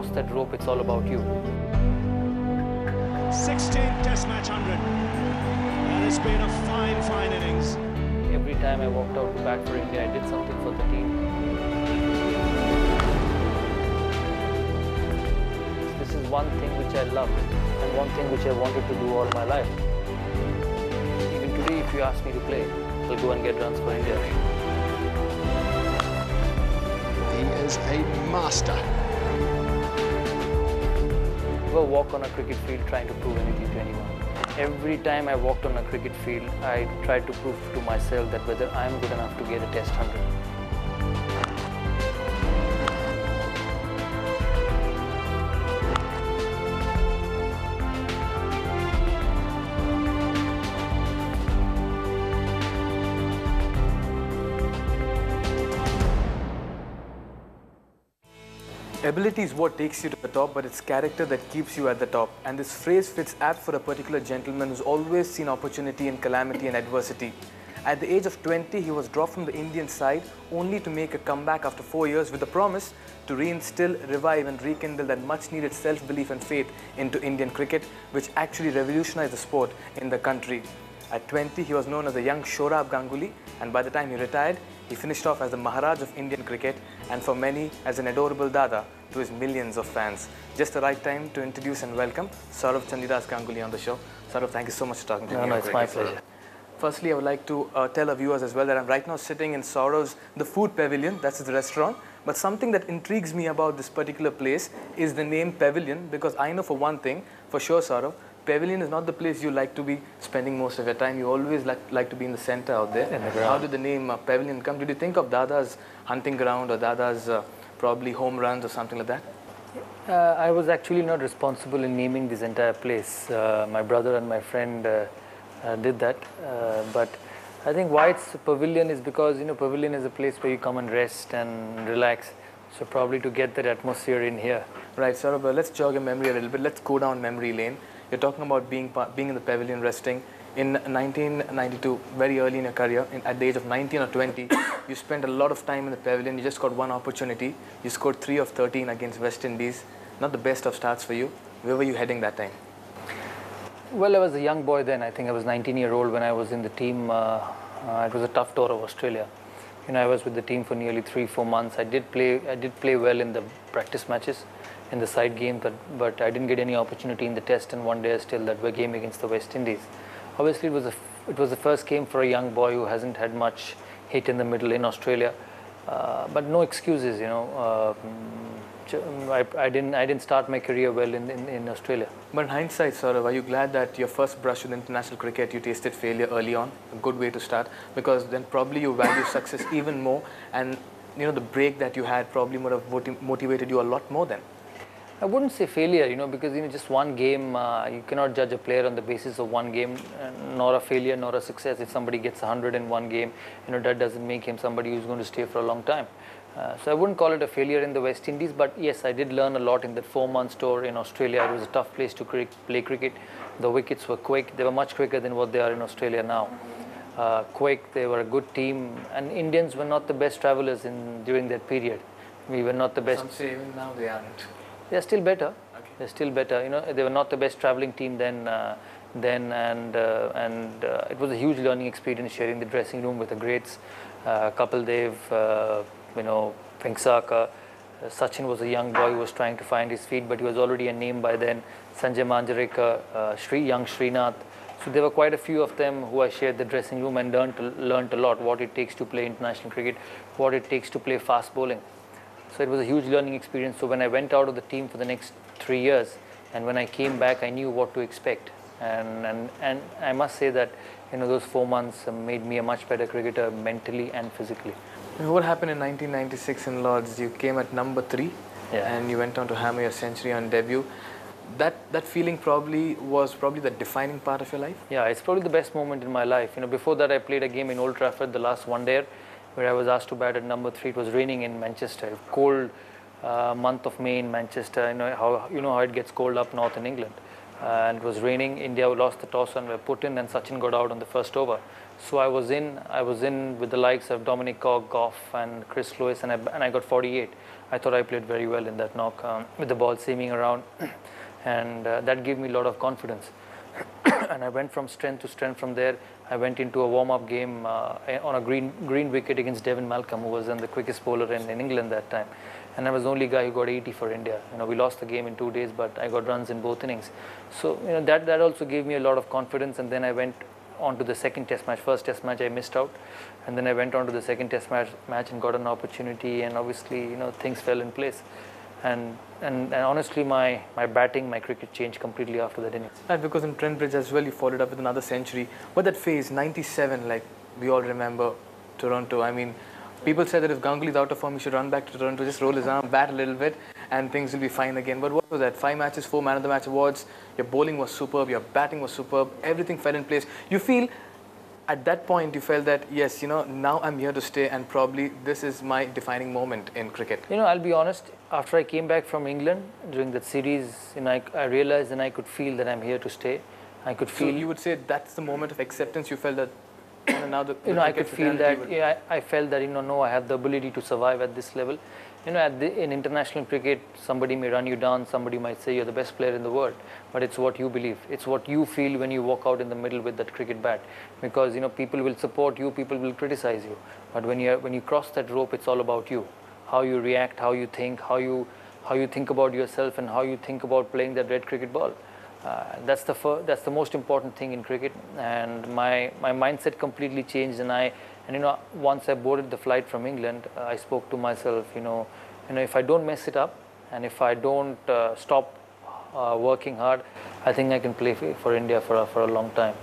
cross that rope, it's all about you. 16th Test match 100. And it's been a fine, fine innings. Every time I walked out to bat for India, I did something for the team. This is one thing which I love and one thing which I wanted to do all my life. Even today, if you ask me to play, I'll go and get runs for India. He is a master. Never walk on a cricket field trying to prove anything to anyone. Every time I walked on a cricket field, I tried to prove to myself that whether I'm good enough to get a Test 100. Ability is what takes you to the top, but it's character that keeps you at the top. And this phrase fits apt for a particular gentleman who's always seen opportunity in calamity and adversity. At the age of 20, he was dropped from the Indian side only to make a comeback after 4 years with a promise to reinstill, revive and rekindle that much-needed self-belief and faith into Indian cricket, which actually revolutionized the sport in the country. At 20, he was known as the young Shoaib Ganguly, and by the time he retired, he finished off as the Maharaj of Indian cricket, and for many, as an adorable Dada to his millions of fans. Just the right time to introduce and welcome Sourav Chandidas Ganguly on the show. Sourav, thank you so much for talking to me. No, it's my pleasure. Firstly, I would like to tell our viewers as well that I'm right now sitting in Saurav's The Food Pavilion, that's his restaurant. But something that intrigues me about this particular place is the name Pavilion, because I know for one thing, for sure, Sourav, Pavilion is not the place you like to be spending most of your time. You always like to be in the center out there. In the ground. How did the name Pavilion come? Did you think of Dada's hunting ground or Dada's probably home runs or something like that? I was actually not responsible in naming this entire place. My brother and my friend did that. But I think why it's a pavilion is because, you know, pavilion is a place where you come and rest and relax. So probably to get that atmosphere in here. Right, Sourav, let's jog your memory a little bit. Let's go down memory lane. You're talking about being in the pavilion resting. In 1992, very early in your career, at the age of 19 or 20, you spent a lot of time in the pavilion. You just got one opportunity. You scored 3 of 13 against West Indies. Not the best of starts for you. Where were you heading that time? Well, I was a young boy then. I think I was 19-year-old when I was in the team. It was a tough tour of Australia. You know, I was with the team for nearly 3-4 months. I did play well in the practice matches, in the side game, but I didn't get any opportunity in the test and one day still that were game against the West Indies. Obviously, it was the first game for a young boy who hasn't had much hit in the middle in Australia, but no excuses, you know. I didn't start my career well in Australia. But in hindsight, Sourav, are you glad that your first brush with international cricket, you tasted failure early on? A good way to start, because then probably you value success even more, and you know the break that you had probably would have motivated you a lot more then. I wouldn't say failure, you know, because you know just one game, you cannot judge a player on the basis of one game, nor a failure, nor a success. If somebody gets 100 in one game, you know, that doesn't make him somebody who's going to stay for a long time. So I wouldn't call it a failure in the West Indies, but yes, I did learn a lot in that 4-month tour in Australia. It was a tough place to play cricket. The wickets were quick. They were much quicker than what they are in Australia now. Quick, they were a good team, and Indians were not the best travellers during that period. We were not the best. Some say even now they aren't. They're still better. Okay. They're still better. You know, they were not the best travelling team then, and it was a huge learning experience sharing the dressing room with the greats, Kapil Dev, you know, Vengsaka. Sachin was a young boy who was trying to find his feet, but he was already a name by then. Sanjay Manjrekar, young Srinath. So there were quite a few of them who I shared the dressing room and learned a lot what it takes to play international cricket, what it takes to play fast bowling. So it was a huge learning experience. So when I went out of the team for the next 3 years, and when I came back, I knew what to expect. And I must say that, you know, those 4 months made me a much better cricketer mentally and physically. And what happened in 1996 in Lords? You came at number 3, Yeah. and you went on to hammer your century on debut. That feeling was the defining part of your life? Yeah, it's probably the best moment in my life. You know, before that I played a game in Old Trafford, the last one day, where I was asked to bat at number 3. It was raining in Manchester, cold month of May in Manchester. You know how it gets cold up north in England. And it was raining. India lost the toss and were put in, and Sachin got out on the first over. So I was in with the likes of Dominic Goff and Chris Lewis, and I got 48. I thought I played very well in that knock with the ball seaming around, and that gave me a lot of confidence. And I went from strength to strength from there. I went into a warm-up game on a green wicket against Devin Malcolm, who was then the quickest bowler in England that time. And I was the only guy who got 80 for India. We lost the game in 2 days, but I got runs in both innings. So that also gave me a lot of confidence. And then I went on to the second test match. First test match I missed out, and then I went on to the second test match and got an opportunity. And obviously, things fell in place. And honestly, my batting, my cricket changed completely after that innings. Right, because in Trent Bridge as well, you followed up with another century. But that phase, 97, like we all remember, Toronto. I mean, people said that if Ganguly is out of form, he should run back to Toronto, just roll his arm, bat a little bit, and things will be fine again. But what was that? 5 matches, 4 Man of the Match awards. Your bowling was superb, your batting was superb, everything fell in place. You feel, at that point, you felt that, yes, now I'm here to stay, and probably this is my defining moment in cricket. I'll be honest, after I came back from England during that series, I realized and I could feel that I'm here to stay. I could feel. So you would say that's the moment of acceptance. You felt that. Now the I could feel that. Yeah, I felt that. No, I have the ability to survive at this level. In international cricket, somebody may run you down. Somebody might say you're the best player in the world, but it's what you believe. It's what you feel when you walk out in the middle with that cricket bat. Because people will support you, people will criticize you, but when you cross that rope, it's all about you. How you react, how you think, how you think about yourself, and how you think about playing that red cricket ball. That's the most important thing in cricket. And my mindset completely changed. And once I boarded the flight from England, I spoke to myself. If I don't mess it up, and if I don't stop working hard, I think I can play for India for a long time.